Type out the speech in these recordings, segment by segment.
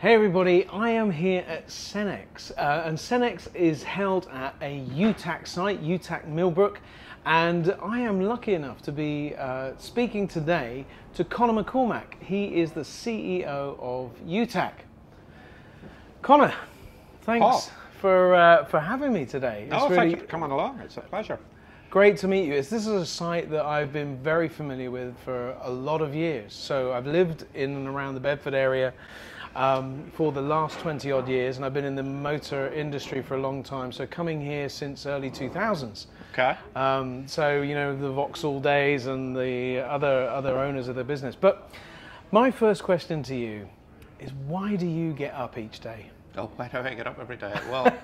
Hey everybody, I am here at Cenex, and Cenex is held at a UTAC site, UTAC Millbrook, and I am lucky enough to be speaking today to Conor McCormack. He is the CEO of UTAC. Conor, thanks for having me today. It's really... thank you for coming along. It's a pleasure. Great to meet you. This is a site that I've been very familiar with for a lot of years. So I've lived in and around the Bedford area for the last 20 odd years, and I've been in the motor industry for a long time, so coming here since early 2000s. Okay. So, you know, the Vauxhall days and the other owners of the business. But my first question to you is, why do you get up each day? Oh, why do I get up every day? Well,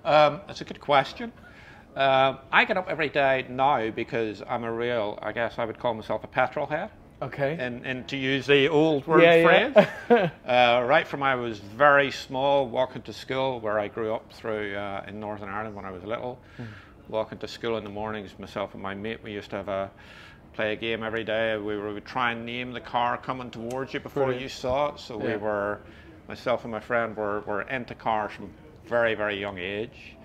that's a good question. I get up every day now because I'm a real, I guess I would call myself a petrol head. Okay. And to use the old word phrase, right from I was very small, walking to school, where I grew up through in Northern Ireland when I was little, walking to school in the mornings, myself and my mate, we used to play a game every day. We would try and name the car coming towards you before you saw it. So we were, myself and my friend were into cars from very, very young age.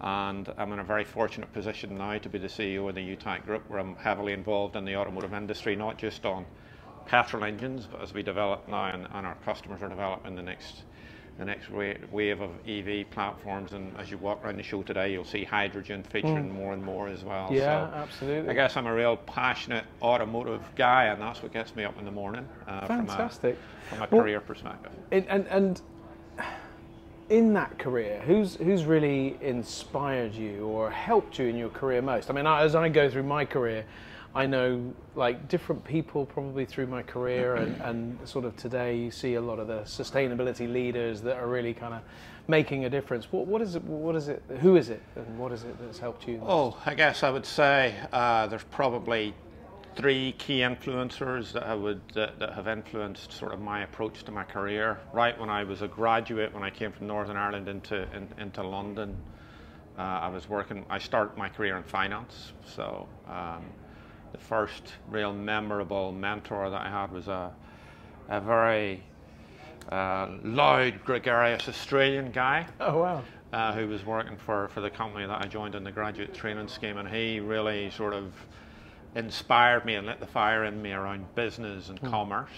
And I'm in a very fortunate position now to be the CEO of the UTAC group, where I'm heavily involved in the automotive industry, not just on petrol engines, but as we develop now and our customers are developing the next wave of EV platforms. And as you walk around the show today, you'll see hydrogen featuring more and more as well. Yeah, so absolutely. I guess I'm a real passionate automotive guy, and that's what gets me up in the morning. Fantastic. From a career perspective. And in that career, who's really inspired you or helped you in your career most? I mean, as I go through my career, I know like different people probably through my career, and sort of today you see a lot of the sustainability leaders that are really kind of making a difference. What is it? Who is it? And what is it that's helped you most? Oh, I guess I would say there's probably three key influencers that have influenced sort of my approach to my career. Right when I was a graduate, when I came from Northern Ireland into London, I started my career in finance. So the first real memorable mentor that I had was a very loud, gregarious Australian guy. Oh wow! Who was working for the company that I joined in the graduate training scheme, and he really sort of inspired me and lit the fire in me around business and commerce.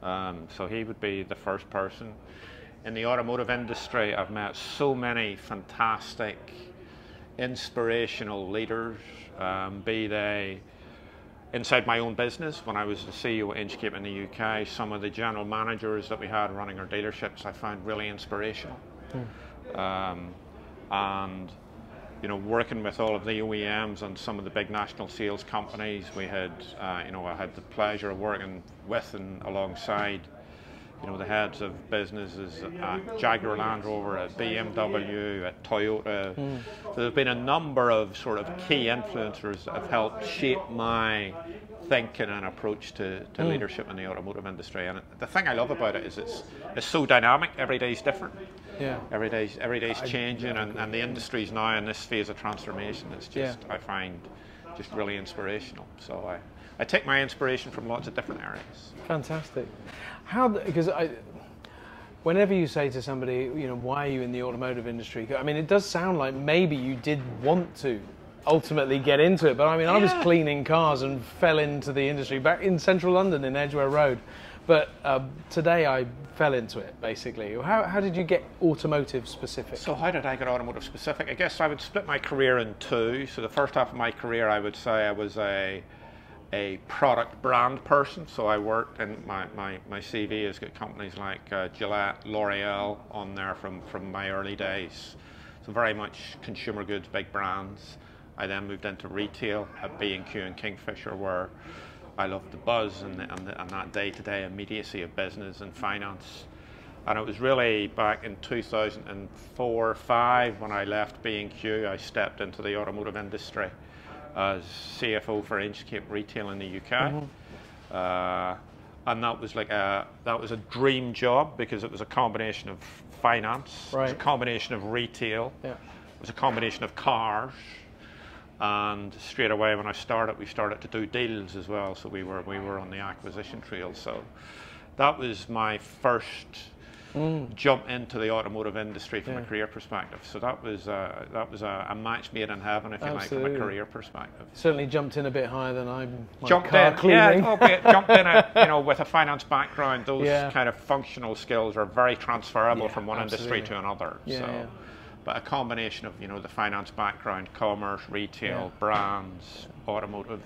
So he would be the first person. In the automotive industry, I've met so many fantastic, inspirational leaders, be they inside my own business. When I was the CEO of Inchcape in the UK, some of the general managers that we had running our dealerships I found really inspirational. And you know, working with all of the OEMs and some of the big national sales companies, we had, you know, I had the pleasure of working with and alongside, you know, the heads of businesses at Jaguar Land Rover, at BMW, at Toyota. So there's been a number of sort of key influencers that have helped shape my thinking and approach to leadership in the automotive industry. And the thing I love about it is it's so dynamic. Every day is different. Yeah. Every day's changing, and the industry's now in this phase of transformation. It's just I find just really inspirational. So I take my inspiration from lots of different areas. Fantastic. Because whenever you say to somebody, you know, why are you in the automotive industry? I mean, it does sound like maybe you did want to ultimately get into it, but I mean, I was cleaning cars and fell into the industry back in central London in Edgware Road. But today I fell into it, basically. How did you get automotive specific? So how did I get automotive specific? I guess I would split my career in two. So the first half of my career, I would say I was a product brand person. So I worked, and my CV has got companies like Gillette, L'Oreal on there from my early days. So very much consumer goods, big brands. I then moved into retail at B&Q and Kingfisher, where I loved the buzz and that day-to-day immediacy of business and finance. And it was really back in 2004-05 when I left B&Q, I stepped into the automotive industry as CFO for Inchcape Retail in the UK. And that was a dream job, because it was a combination of finance, it was a combination of retail, it was a combination of cars. And straight away when I started, we started to do deals as well. So we were on the acquisition trail. So that was my first jump into the automotive industry from a career perspective. So that was a match made in heaven, if you like, from a career perspective. Certainly jumped in a bit higher than I'm. Jumped in, jumped in with a finance background. Those kind of functional skills are very transferable from one industry to another. But a combination of the finance background, commerce, retail, brands, automotive.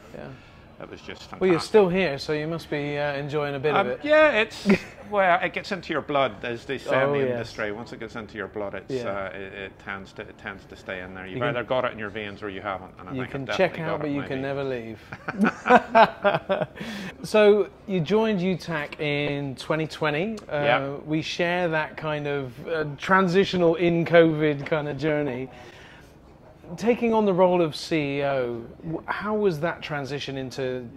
It was just fantastic. Well, you're still here, so you must be enjoying a bit of it. Yeah, it gets into your blood, as they say in the industry. Once it gets into your blood, it tends to stay in there. You've either got it in your veins or you haven't. And you can check out, but you can never leave. So you joined UTAC in 2020. We share that kind of transitional in COVID kind of journey. Taking on the role of CEO, how was that transition into,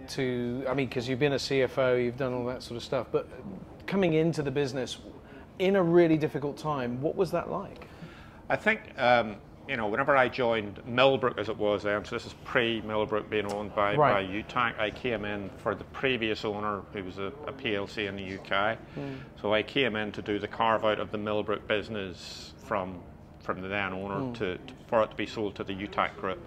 I mean, because you've been a CFO, you've done all that sort of stuff, but coming into the business in a really difficult time, what was that like? I think, whenever I joined Millbrook, as it was then, so this is pre-Millbrook being owned by UTAC, I came in for the previous owner, who was a PLC in the UK. So I came in to do the carve-out of the Millbrook business from the then owner for it to be sold to the UTAC group.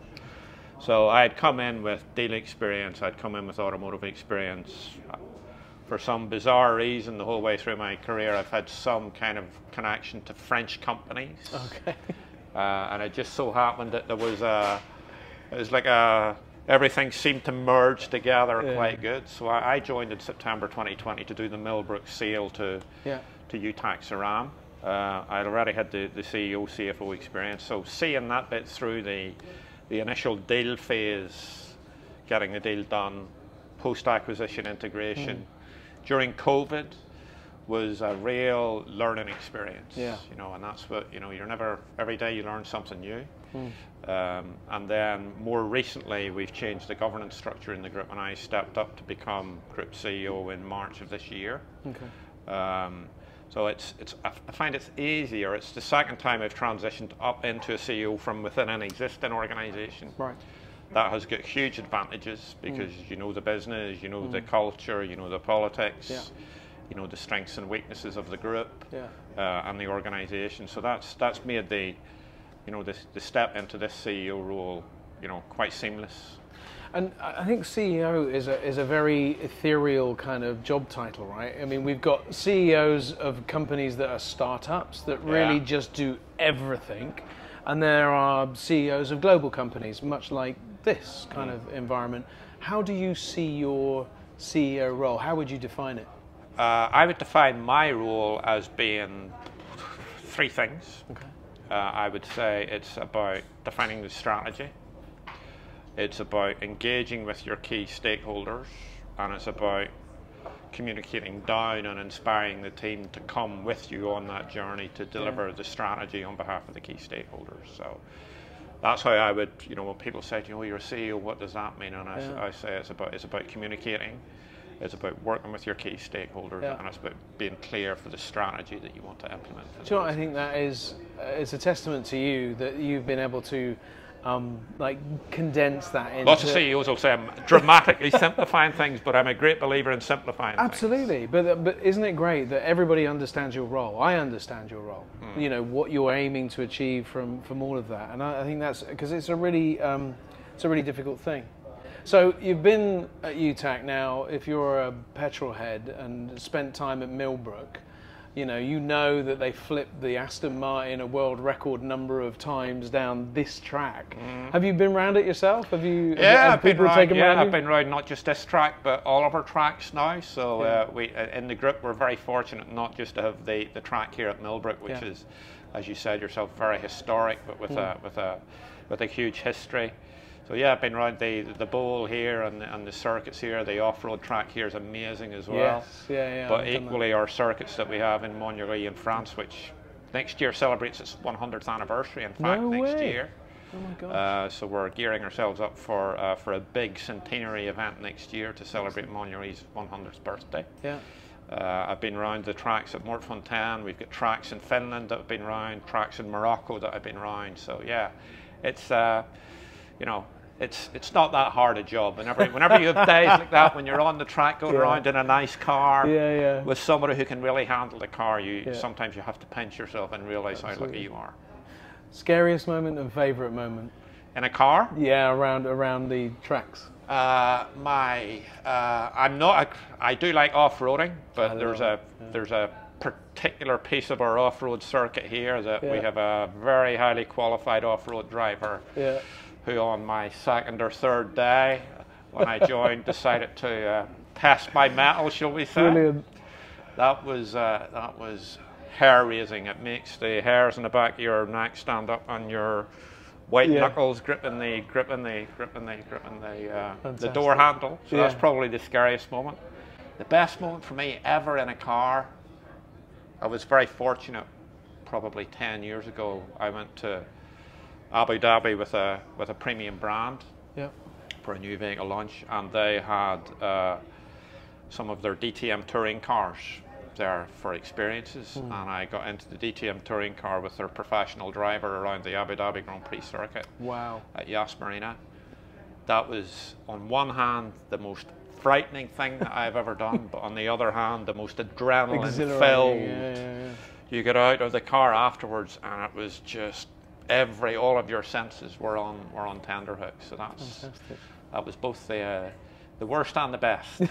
So I had come in with deal experience, I'd come in with automotive experience. For some bizarre reason, the whole way through my career, I've had some kind of connection to French companies. Okay. And it just so happened that it was like everything seemed to merge together quite good. So I joined in September 2020 to do the Millbrook sale to UTAC Ceram. I'd already had the CEO, CFO experience, so seeing that bit through the initial deal phase, getting the deal done, post-acquisition integration, during COVID was a real learning experience. And that's what, you're never, every day you learn something new. And then more recently, we've changed the governance structure in the group, and I stepped up to become Group CEO in March of this year. So I find it's easier. It's the second time I've transitioned up into a CEO from within an existing organisation. That has got huge advantages because you know the business, you know the culture, you know the politics, you know the strengths and weaknesses of the group and the organisation. So that's made the step into this CEO role quite seamless. And I think CEO is a very ethereal kind of job title, right? I mean, we've got CEOs of companies that are startups that really just do everything. And there are CEOs of global companies, much like this kind of environment. How do you see your CEO role? How would you define it? I would define my role as being three things. I would say it's about defining the strategy. It's about engaging with your key stakeholders, and it's about communicating down and inspiring the team to come with you on that journey to deliver the strategy on behalf of the key stakeholders. So that's how I would, when people say, you're a CEO, what does that mean? And I say it's about communicating, it's about working with your key stakeholders, and it's about being clear for the strategy that you want to implement. Do you know what I think that is? It's a testament to you that you've been able to condense that into... Lots of CEOs will say I'm dramatically simplifying things, but I'm a great believer in simplifying Absolutely. things. But isn't it great that everybody understands your role? I understand your role. What you're aiming to achieve from all of that. And I think that's because it's a really difficult thing. So you've been at UTAC now. If you're a petrol head and spent time at Millbrook, you know that they flipped the Aston Martin a world record number of times down this track. Have you been around it yourself? Have you? I've been riding not just this track, but all of our tracks now. So we in the group we're very fortunate not just to have the track here at Millbrook, which is, as you said yourself, very historic, but with a huge history. So I've been around the bowl here and the circuits here. The off-road track here is amazing as well. But equally our circuits that we have in Montlhéry in France, which next year celebrates its 100th anniversary, in fact, next year. Oh my gosh. So we're gearing ourselves up for a big centenary event next year to celebrate Montlhéry's 100th birthday. I've been around the tracks at Mortefontaine. We've got tracks in Finland that I've been around, tracks in Morocco that I've been around. So it's it's not that hard a job. Whenever you have days like that, when you're on the track going around in a nice car with somebody who can really handle the car, sometimes you have to pinch yourself and realize how lucky you are. Scariest moment and favorite moment in a car? Yeah, around the tracks. I do like off-roading, but there's a particular piece of our off-road circuit here that we have a very highly qualified off-road driver who on my second or third day when I joined decided to test my mettle, shall we say. Brilliant. That was hair raising. It makes the hairs in the back of your neck stand up on your white knuckles gripping the door handle. So that's probably the scariest moment. The best moment for me ever in a car, I was very fortunate. Probably 10 years ago, I went to Abu Dhabi with a premium brand for a new vehicle launch, and they had some of their DTM touring cars there for experiences, and I got into the DTM touring car with their professional driver around the Abu Dhabi Grand Prix circuit at Yas Marina. That was, on one hand, the most frightening thing that I've ever done, but on the other hand, the most adrenaline filled. You get out of the car afterwards, and it was just all of your senses were on tenterhooks. So that was both the worst and the best.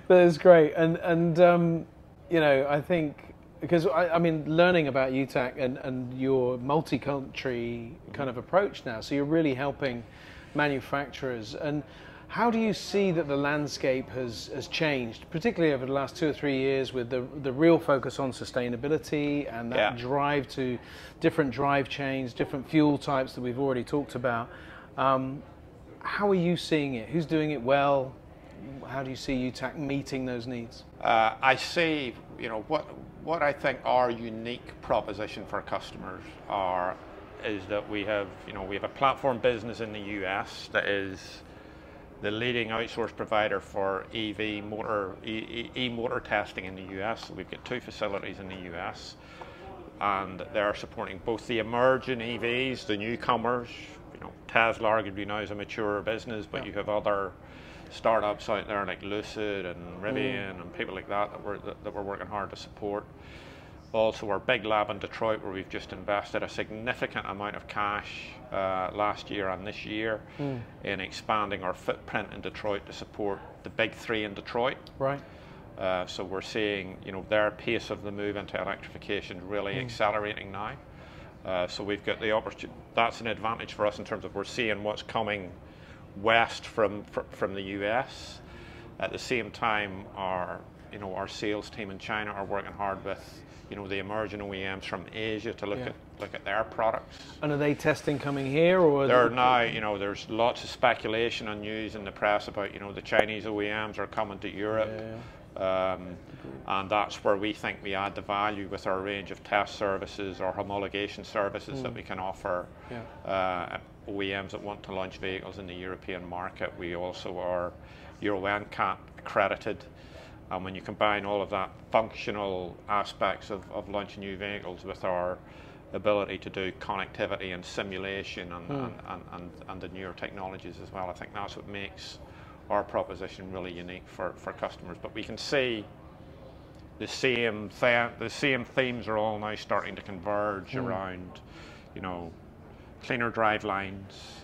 That's great, and you know, I think because I mean, learning about UTAC and your multi-country kind of approach now, so you're really helping manufacturers. And how do you see that the landscape has changed, particularly over the last 2 or 3 years, with the real focus on sustainability and that drive to different drive chains, different fuel types that we've already talked about? How are you seeing it? Who's doing it well? How do you see UTAC meeting those needs? I see, you know, what I think our unique proposition for customers is that we have a platform business in the US that is the leading outsourced provider for e-motor testing in the US. So we've got 2 facilities in the US, and they're supporting both the emerging EVs, the newcomers. You know, Tesla arguably now is a mature business, but you have other startups out there like Lucid and Rivian and people like that we're working hard to support. Also, our big lab in Detroit, where we've just invested a significant amount of cash last year and this year in expanding our footprint in Detroit to support the big 3 in Detroit. Right. So we're seeing, you know, their pace of the move into electrification really accelerating now. So we've got the opportunity. That's an advantage for us in terms of we're seeing what's coming west from the US. At the same time, our sales team in China are working hard with, you know, the emerging OEMs from Asia to look at their products. And are they testing coming here, or they're now? You know, there's lots of speculation and news in the press about, you know, the Chinese OEMs are coming to Europe, and that's where we think we add the value with our range of test services or homologation services that we can offer OEMs that want to launch vehicles in the European market. We also are Euro NCAP accredited. And when you combine all of that functional aspects of launching new vehicles with our ability to do connectivity and simulation and the newer technologies as well, I think that's what makes our proposition really unique for customers. But we can see the same themes are all now starting to converge around, you know, cleaner drive lines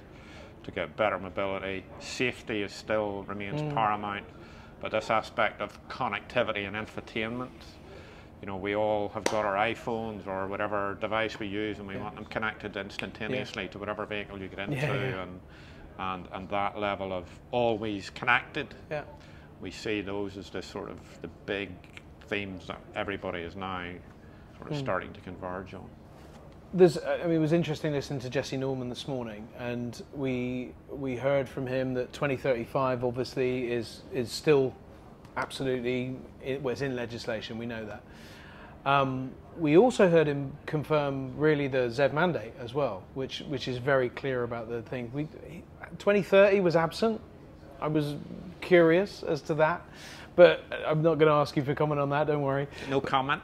to get better mobility. Safety still remains paramount. But this aspect of connectivity and infotainment, you know, we all have got our iPhones or whatever device we use, and we want them connected instantaneously to whatever vehicle you get into, and that level of always connected. We see those as the sort of the big themes that everybody is now sort of starting to converge on. I mean, it was interesting listening to Jesse Norman this morning, and we heard from him that 2035 obviously is still absolutely, it's in legislation, we know that. We also heard him confirm really the ZEV Mandate as well, which is very clear about the thing. 2030 was absent. I was curious as to that, but I'm not going to ask you for comment on that, don't worry. No comment.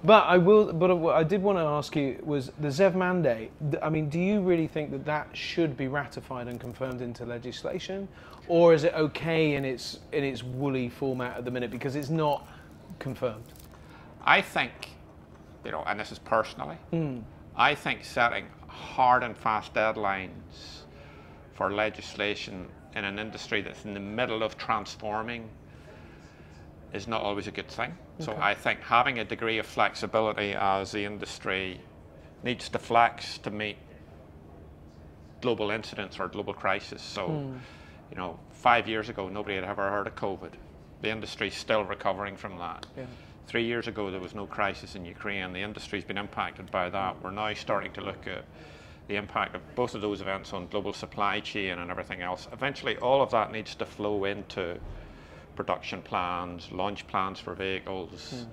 But what I did want to ask you was the ZEV mandate. I mean, do you really think that that should be ratified and confirmed into legislation, or is it okay in its woolly format at the minute because it's not confirmed? I think, and this is personally, I think setting hard and fast deadlines for legislation in an industry that's in the middle of transforming is not always a good thing. Okay. So I think having a degree of flexibility as the industry needs to flex to meet global incidents or global crisis. So, 5 years ago, nobody had ever heard of COVID. The industry's still recovering from that. Yeah. 3 years ago, there was no crisis in Ukraine. The industry's been impacted by that. We're now starting to look at the impact of both of those events on global supply chain and everything else. Eventually, all of that needs to flow into production plans, launch plans for vehicles,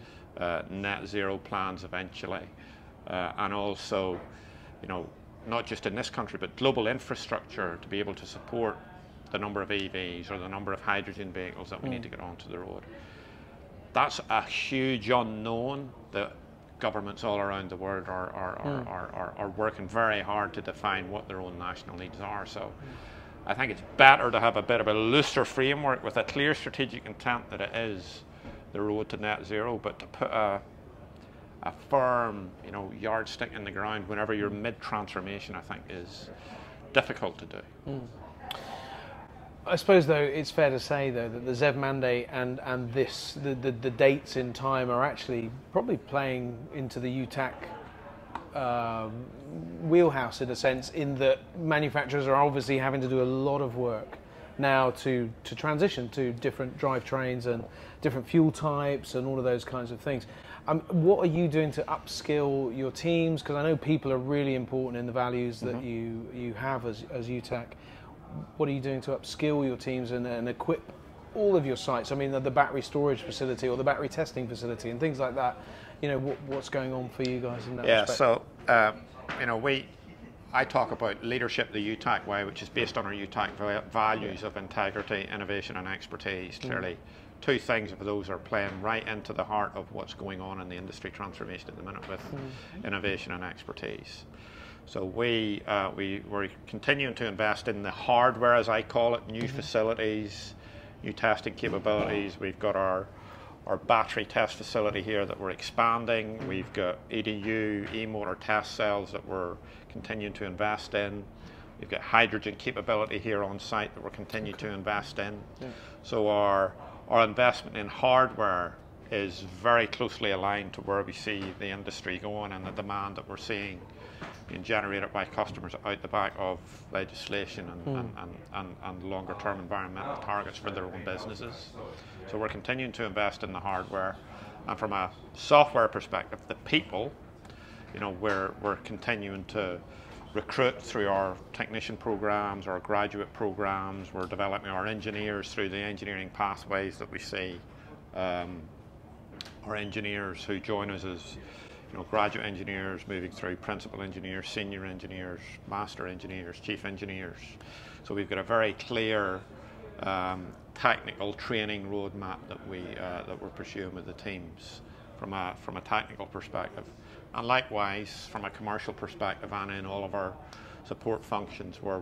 net zero plans eventually, and also, not just in this country, but global infrastructure to be able to support the number of EVs or the number of hydrogen vehicles that we need to get onto the road. That's a huge unknown that governments all around the world are working very hard to define what their own national needs are. So I think it's better to have a bit of a looser framework with a clear strategic intent that it is the road to net zero, but to put a firm, yardstick in the ground whenever you're mid-transformation, I think is difficult to do. I suppose, though, it's fair to say, though, that the ZEV mandate and the dates in time are actually probably playing into the UTAC wheelhouse in a sense, in that manufacturers are obviously having to do a lot of work now to transition to different drivetrains and different fuel types and all of those kinds of things. What are you doing to upskill your teams? Because I know people are really important in the values that you have as UTAC. What are you doing to upskill your teams and equip all of your sites? I mean, the battery storage facility or the battery testing facility and things like that. What's going on for you guys in that respect? So, I talk about leadership the UTAC way, which is based on our UTAC values of integrity, innovation and expertise. Clearly, two things of those are playing right into the heart of what's going on in the industry transformation at the minute with innovation and expertise. So we're continuing to invest in the hardware, as I call it, new facilities, new testing capabilities. We've got our battery test facility here that we're expanding. We've got EDU, e-motor test cells that we're continuing to invest in. We've got hydrogen capability here on site that we're continuing to invest in. Yeah. So our investment in hardware is very closely aligned to where we see the industry going and the demand that we're seeing being generated by customers out the back of legislation and longer term environmental targets for their own businesses. So we're continuing to invest in the hardware, and from a software perspective, the people, we're continuing to recruit through our technician programs, our graduate programs. We're developing our engineers through the engineering pathways that we see. Our engineers who join us as graduate engineers moving through principal engineers, senior engineers, master engineers, chief engineers. So we've got a very clear technical training roadmap that we're pursuing with the teams from a technical perspective, and likewise from a commercial perspective and in all of our support functions where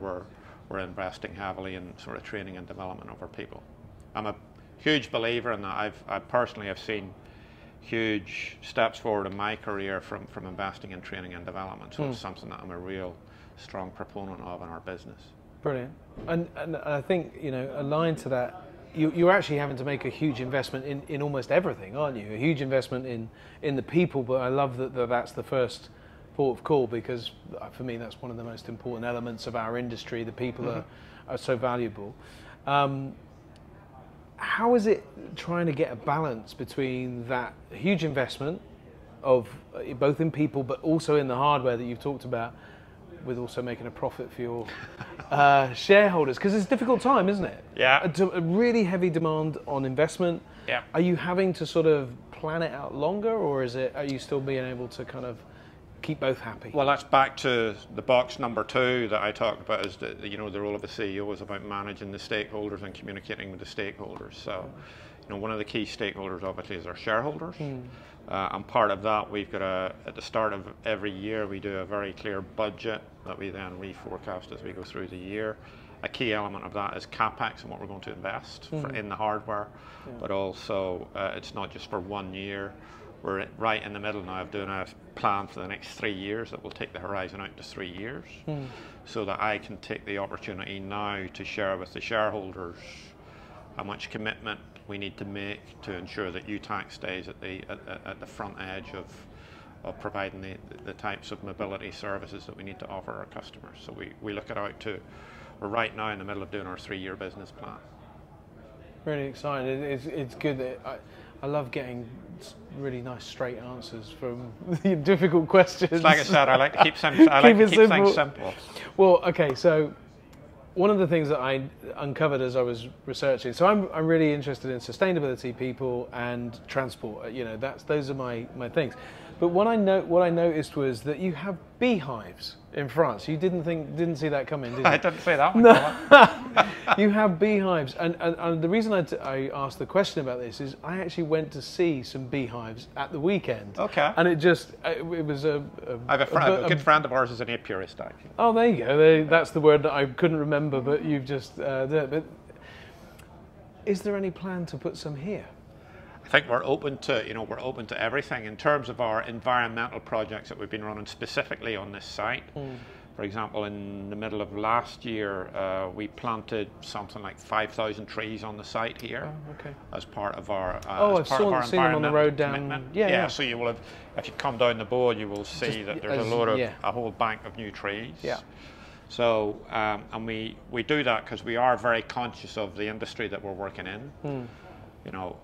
we're investing heavily in sort of training and development of our people. I'm a huge believer in that. I personally have seen huge steps forward in my career from investing in training and development. So it's something that I'm a real strong proponent of in our business. Brilliant. And I think, aligned to that, you're actually having to make a huge investment in almost everything, aren't you? A huge investment in the people, but I love that that's the first port of call, because for me that's one of the most important elements of our industry. The people are so valuable. How is it trying to get a balance between that huge investment of both in people but also in the hardware that you've talked about, with also making a profit for your shareholders? Because it's a difficult time, isn't it? Yeah. A really heavy demand on investment. Yeah. Are you having to sort of plan it out longer, or are you still being able to kind of keep both happy? Well, that's back to the box number 2 that I talked about, is the role of the CEO is about managing the stakeholders and communicating with the stakeholders. So, one of the key stakeholders obviously is our shareholders. And part of that, we've got at the start of every year, we do a very clear budget that we then reforecast as we go through the year. A key element of that is CapEx and what we're going to invest in the hardware, but also it's not just for 1 year. We're right in the middle now of doing a plan for the next 3 years that will take the horizon out to 3 years, so that I can take the opportunity now to share with the shareholders how much commitment we need to make to ensure that UTAC stays at the front edge of providing the types of mobility services that we need to offer our customers. So we look it out to, we're right now in the middle of doing our 3-year business plan. Really exciting. It's good that I love getting really nice straight answers from the difficult questions. Like I said, I like to keep things simple. Well, okay, so one of the things that I uncovered as I was researching, so I'm really interested in sustainability, people, and transport. You know, those are my things. But what I noticed was that you have beehives in France. You didn't see that coming, did you? I didn't say that one. No. You have beehives, and the reason I asked the question about this is I actually went to see some beehives at the weekend. Okay. And it was a I have a good friend of ours is an apiarist, actually. Oh, there you go. That's the word that I couldn't remember, but you've just but is there any plan to put some here? I think we're open to everything in terms of our environmental projects that we've been running specifically on this site. For example, in the middle of last year, we planted something like 5,000 trees on the site here. Oh, okay. As part of our I've seen them on the road down. Commitment. Yeah. So you will have, if you come down the board, you will see that there's a whole bank of new trees. Yeah. So and we do that because we are very conscious of the industry that we're working in. You know,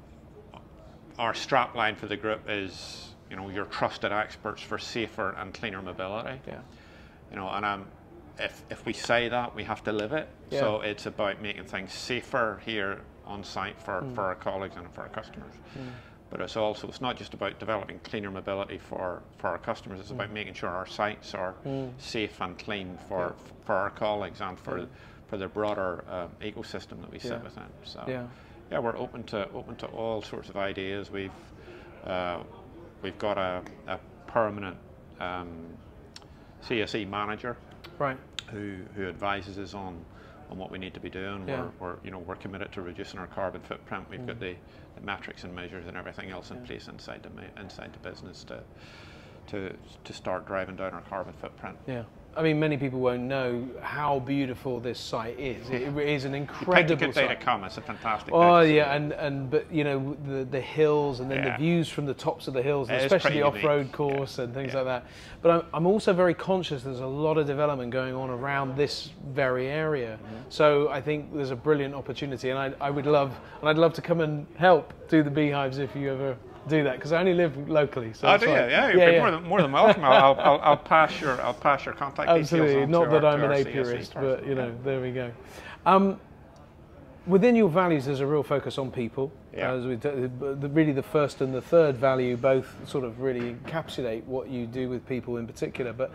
our strapline for the group is, your trusted experts for safer and cleaner mobility. Yeah. And if we say that, we have to live it. Yeah. So it's about making things safer here on site for our colleagues and for our customers. But it's not just about developing cleaner mobility for our customers. It's about making sure our sites are safe and clean for our colleagues and for the broader ecosystem that we sit within. So. Yeah, we're open to all sorts of ideas. We've got a permanent CSE manager, right, who advises us on what we need to be doing. Yeah. We're committed to reducing our carbon footprint. We've got the metrics and measures and everything else in place inside the business to start driving down our carbon footprint. Yeah. I mean, many people won't know how beautiful this site is. It is an incredible site. You picked a good day to come. It's a fantastic day. Oh yeah, but the hills and then the views from the tops of the hills, and especially the off-road course and things like that. But I'm also very conscious there's a lot of development going on around this very area. So I think there's a brilliant opportunity, and I'd love to come and help do the beehives if you ever do that, because I only live locally. So you're more than welcome. I'll pass your contact Absolutely. details on Not to that our, I'm to an our apiarist, CSE but there we go. Within your values, there's a real focus on people. As really the first and the third value both sort of really encapsulate what you do with people in particular. But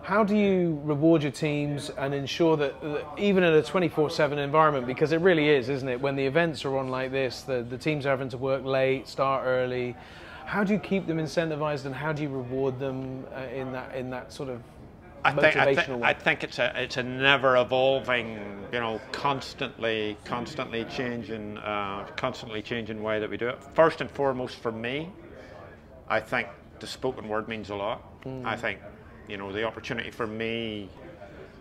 how do you reward your teams and ensure that even in a 24/7 environment, because it really is, isn't it? When the events are on like this, the teams are having to work late, start early. How do you keep them incentivized, and how do you reward them in that sort of motivational way? I think it's a never evolving, constantly changing way that we do it. First and foremost, for me, I think the spoken word means a lot. I think, the opportunity for me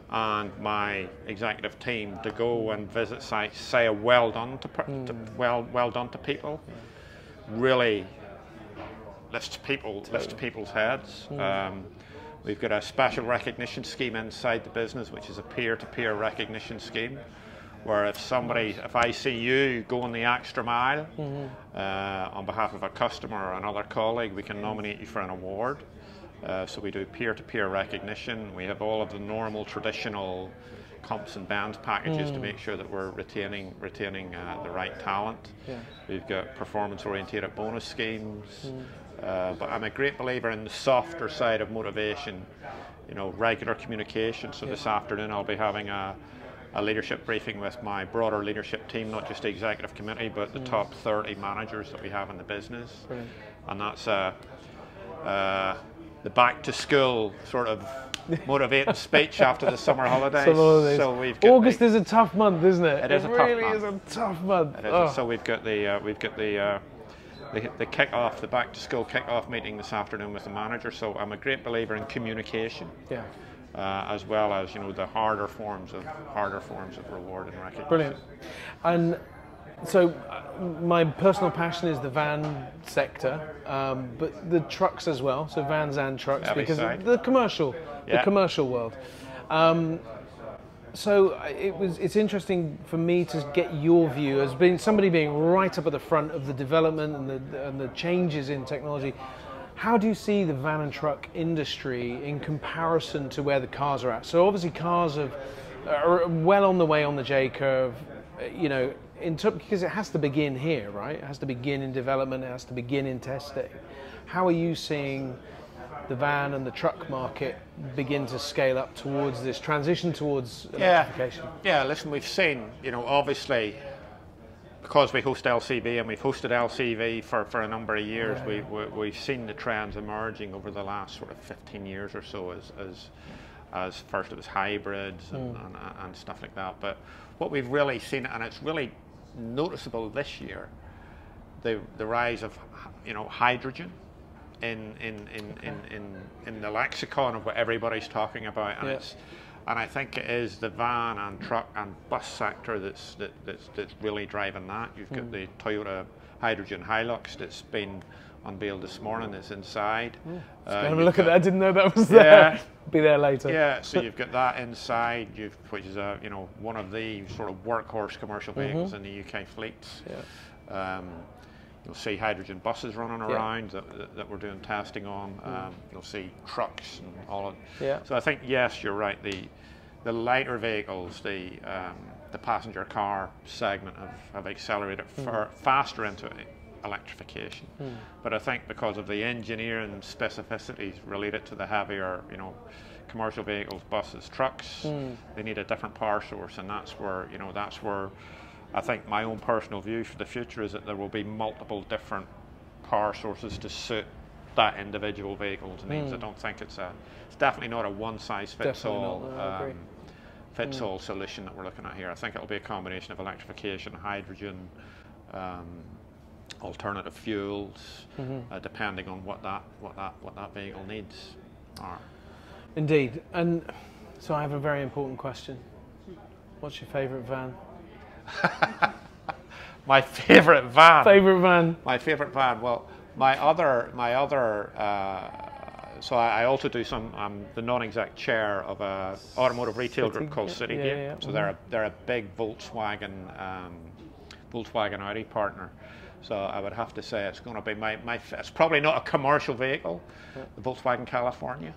and my executive team to go and visit sites, say a well done to people, really lifts people's heads. We've got a special recognition scheme inside the business, which is a peer-to-peer recognition scheme, where if I see you going the extra mile on behalf of a customer or another colleague, we can nominate you for an award. So we do peer-to-peer recognition. We have all of the normal traditional comps and bands packages to make sure that we're retaining the right talent. We've got performance-oriented bonus schemes. But I'm a great believer in the softer side of motivation, regular communication. So this afternoon I'll be having a a leadership briefing with my broader leadership team, not just the executive committee, but the top 30 managers that we have in the business. Brilliant. And that's the back to school sort of motivating speech after the summer holidays. So we've got August is a tough month, isn't it? It is a tough month. It really is a tough month. It is. So we've got the kick-off, the back to school kick-off meeting this afternoon with the manager. So I'm a great believer in communication. Yeah. As well as the harder forms of reward and recognition. Brilliant. And so my personal passion is the van sector, but the trucks as well. So vans and trucks, because the commercial world. So it's interesting for me to get your view as somebody being right up at the front of the development and the changes in technology. How do you see the van and truck industry in comparison to where the cars are at? So obviously cars are well on the way on the J curve, because it has to begin here, right? It has to begin in development, it has to begin in testing. How are you seeing the van and the truck market begin to scale up towards this transition towards electrification? Yeah, listen, we've seen, obviously, because we host LCV and we've hosted LCV for a number of years, we've seen the trends emerging over the last sort of 15 years or so as first it was hybrids and stuff like that. But what we've really seen, and it's really noticeable this year, the rise of hydrogen in the lexicon of what everybody's talking about, and and I think it is the van and truck and bus sector that's really driving that. You've got the Toyota hydrogen Hilux that's been unveiled this morning. It's inside. Have a look at that. I didn't know that was there. Be there later. Yeah. So you've got that inside, which is one of the sort of workhorse commercial vehicles in the UK fleets. Yeah. You'll see hydrogen buses running around that we're doing testing on. You'll see trucks and all of it. Yeah. So I think, yes, you're right. The lighter vehicles, the passenger car segment have accelerated faster into electrification. But I think because of the engineering specificities related to the heavier, commercial vehicles, buses, trucks, they need a different power source, and that's where I think my own personal view for the future is that there will be multiple different power sources to suit that individual vehicle's needs. I don't think it's definitely not a one-size-fits-all solution that we're looking at here. I think it'll be a combination of electrification, hydrogen, alternative fuels, depending on what that vehicle needs are. Indeed. And so I have a very important question. What's your favourite van? My favourite van. My favourite van. Well, my other. So I also do I'm the non-exec chair of a automotive retail group called City. So they're a big Volkswagen Audi partner. So I would have to say it's going to be it's probably not a commercial vehicle, the Volkswagen California.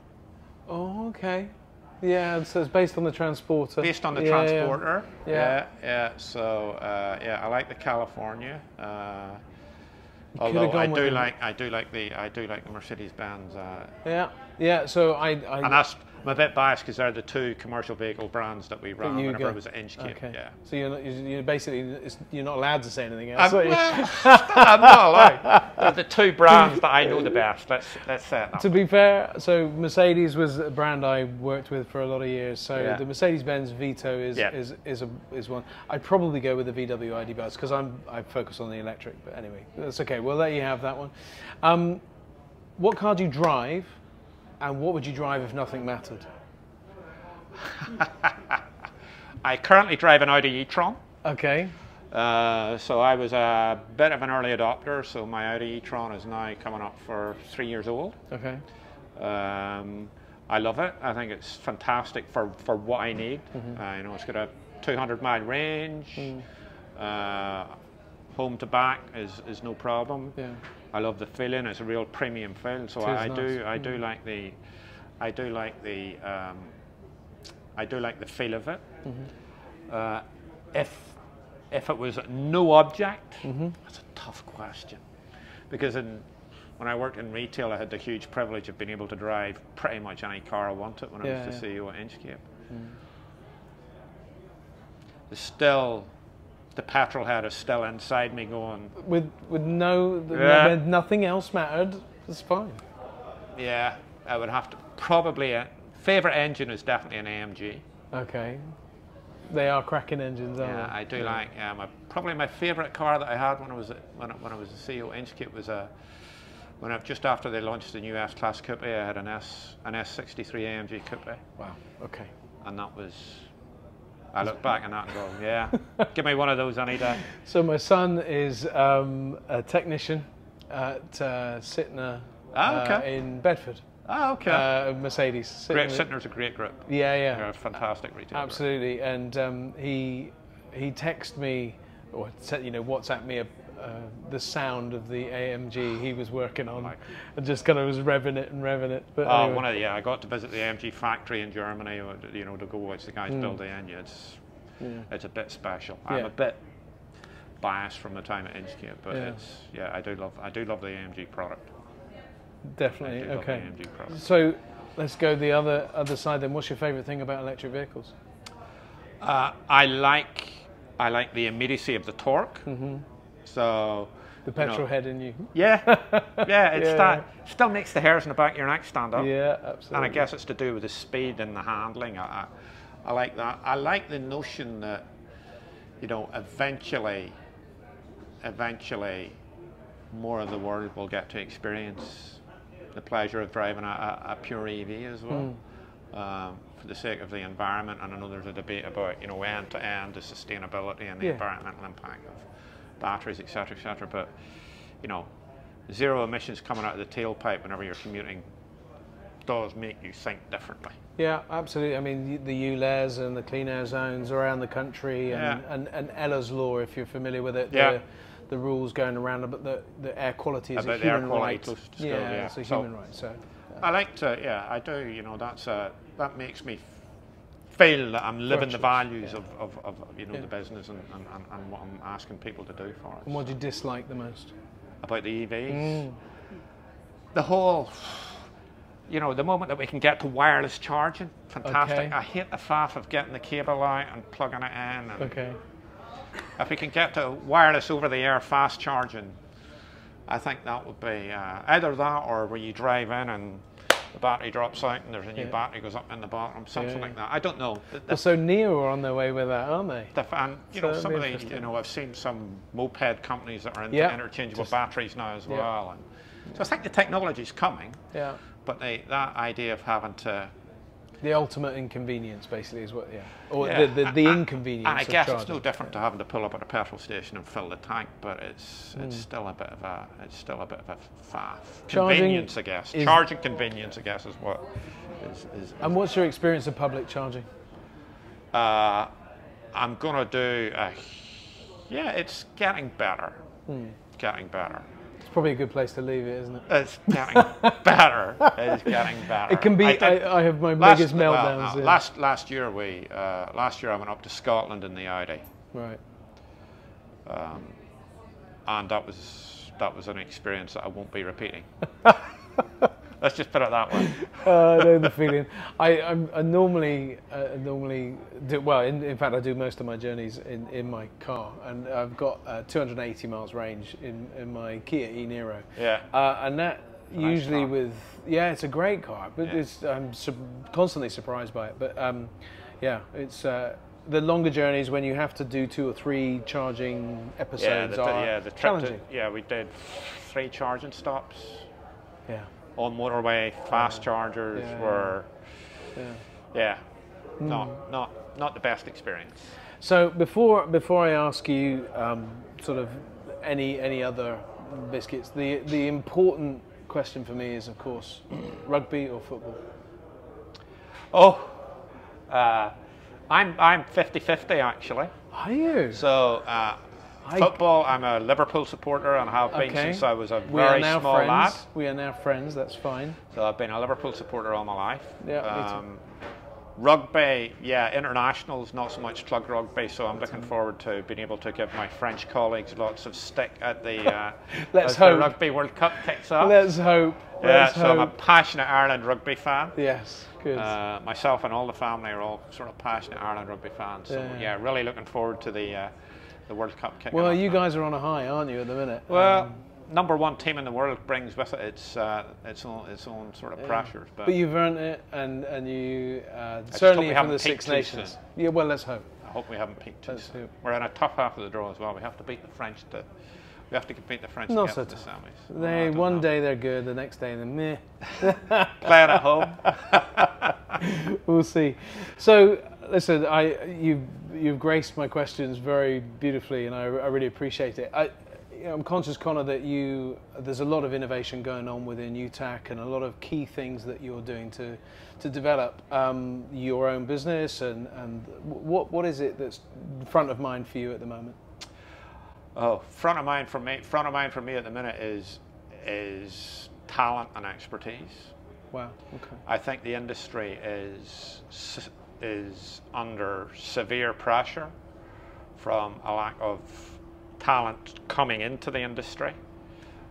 Oh, okay. Yeah, so it's based on the Transporter. Based on the Transporter. Yeah. So I like the California. Although I do like the Mercedes-Benz. Yeah. So and I'm a bit biased because they're the two commercial vehicle brands that we ran whenever it was at Inchcape. Okay. Yeah. So you're basically you're not allowed to say anything else. I'm not allowed. They're the two brands that I know the best. Let's say it. To be fair, so Mercedes was a brand I worked with for a lot of years. So the Mercedes-Benz Vito is one. I'd probably go with the VW ID Buzz because I focus on the electric. But anyway, that's okay. We'll let you have that one. What car do you drive? And what would you drive if nothing mattered? I currently drive an Audi e-tron. Okay. So I was a bit of an early adopter, so my Audi e-tron is now coming up for 3 years old. Okay. I love it. I think it's fantastic for what I need. It's got a 200-mile range. Home to back is no problem. Yeah. I love the feeling. It's a real premium feel. So I do like the feel of it. If it was no object, that's a tough question, because when I worked in retail, I had the huge privilege of being able to drive pretty much any car I wanted when I was the CEO at Inchcape. the petrol head is still inside me going. With nothing else mattered, it's fine. Yeah, I would have to probably. Favorite engine is definitely an AMG. Okay, they are cracking engines, aren't they? Yeah, I do like. Probably my favorite car that I had when I was a CEO at Inchcape was just after they launched the new S-Class Coupe. I had an S63 AMG Coupe. Wow. Okay. And that was. I look back on that and go, yeah, give me one of those any day. So my son is a technician at Sytner in Bedford. Oh, okay. Mercedes. Sytner's a great group. Yeah. They're a fantastic retailer. Absolutely. And he texted me, or WhatsApp me the sound of the AMG he was working on, and just kind of was revving it. But anyway. I got to visit the AMG factory in Germany, to go watch the guys build the engine. It's a bit special. I'm a bit biased from the time at Inchcape, but I do love the AMG product. Definitely. Okay. So let's go the other side then. What's your favourite thing about electric vehicles? I like the immediacy of the torque. Mm-hmm. So the petrol head in you. Yeah. Still makes the hairs in the back of your neck stand up. Yeah, absolutely. And I guess it's to do with the speed and the handling. I like that. I like the notion that eventually more of the world will get to experience the pleasure of driving a pure EV as well. For the sake of the environment, and I know there's a debate about end to end the sustainability and the environmental impact of batteries, etc., but zero emissions coming out of the tailpipe whenever you're commuting does make you think differently. Yeah, absolutely. I mean, the ULEZ and the clean air zones around the country, and Ella's law, if you're familiar with it. The rules going around about the air quality is a human right. It's a human right. So I like to, I do. That makes me feel that I'm living the values of the business and what I'm asking people to do for us. And what do you dislike the most about the EVs? The whole, the moment that we can get to wireless charging, fantastic. Okay. I hate the faff of getting the cable out and plugging it in. And if we can get to wireless over-the-air fast charging, I think that would be either that or where you drive in and the battery drops out and there's a new battery goes up in the bottom, something like that. I don't know. So NIO are on their way with that, aren't they? And some of the, I've seen some moped companies that are into interchangeable batteries now as well. And so I think the technology's coming. Yeah. But that idea of having to. The ultimate inconvenience, basically, is what. Or the inconvenience. And I guess it's no different to having to pull up at a petrol station and fill the tank, but it's still a bit of a faff. Convenience, I guess. Charging convenience, I guess, is what is. And what's your experience of public charging? I'm gonna do. It's getting better. Getting better. It's probably a good place to leave it, isn't it? It's getting better. It's getting better. It can be. I have my biggest meltdowns. Last year I went up to Scotland in the Audi. Right. And that was an experience that I won't be repeating. Let's just put it that way. I know the feeling. I normally do, well, in fact I do most of my journeys in my car, and I've got 280 miles range in my Kia e-Niro. Yeah. And that usually it's a great car, but I'm constantly surprised by it. But it's the longer journeys when you have to do 2 or 3 charging episodes are challenging. We did 3 charging stops. Yeah. On motorway, fast chargers were, not the best experience. So before I ask you sort of any other biscuits, the important question for me is, of course, rugby or football. I'm 50-50 actually. Are you? So. Football, I'm a Liverpool supporter and have been since I was a very small lad. We are now friends, that's fine. So I've been a Liverpool supporter all my life. Yeah, me too. Rugby, yeah, internationals, not so much club rugby, so I'm looking forward to being able to give my French colleagues lots of stick at the, Let's as hope. the Rugby World Cup kicks off. Let's hope. Yeah, so I'm a passionate Ireland rugby fan. Yes, good. Myself and all the family are all sort of passionate Ireland rugby fans, so yeah, really looking forward to the World Cup kicking off. Well, you guys are on a high, aren't you, at the minute? Well, #1 team in the world brings with it its own sort of pressures. But you've earned it, and you certainly from the Six Nations. Yeah, well, let's hope. I hope we haven't peaked too soon. We're in a tough half of the draw as well. We have to beat the French to. We have to beat the French to get to the semis. One day they're good, the next day they're meh. Playing at home. We'll see. So, listen, you've graced my questions very beautifully, and I really appreciate it. I'm conscious, Connor, that there's a lot of innovation going on within UTAC and a lot of key things that you're doing to develop your own business. And what is it that's front of mind for you at the moment? Oh, front of mind for me at the minute is talent and expertise. Wow. Okay. I think the industry is under severe pressure from a lack of talent coming into the industry,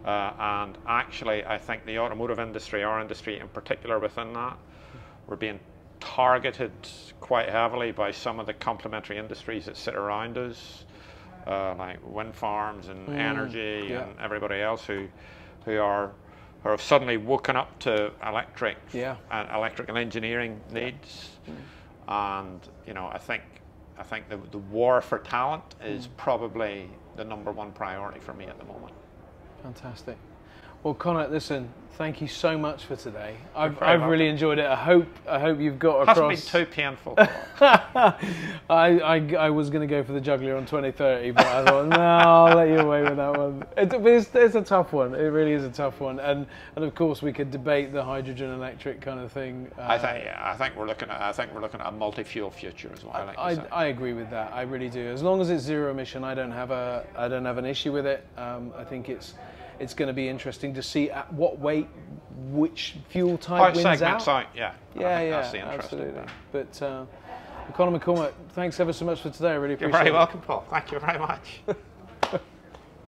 and actually I think the automotive industry, our industry in particular within that, we're being targeted quite heavily by some of the complementary industries that sit around us, like wind farms and energy and everybody else who have suddenly woken up to electric and electrical engineering needs. And I think the war for talent is probably the #1 priority for me at the moment. Fantastic. Well, Connor, listen, thank you so much for today. I've really enjoyed it. I hope you've got across. Hasn't been too painful. I was going to go for the juggler on 2030, but I thought no, I'll let you away with that one. It's a tough one. It really is a tough one, and of course we could debate the hydrogen electric kind of thing. I think we're looking at a multi-fuel future as well. I agree with that. I really do. As long as it's zero emission, I don't have an issue with it. I think it's going to be interesting to see at what weight which fuel type wins out. Yeah, that's the absolutely. But Conor McCormack, thanks ever so much for today. I really appreciate it. You're very welcome, Paul. Thank you very much.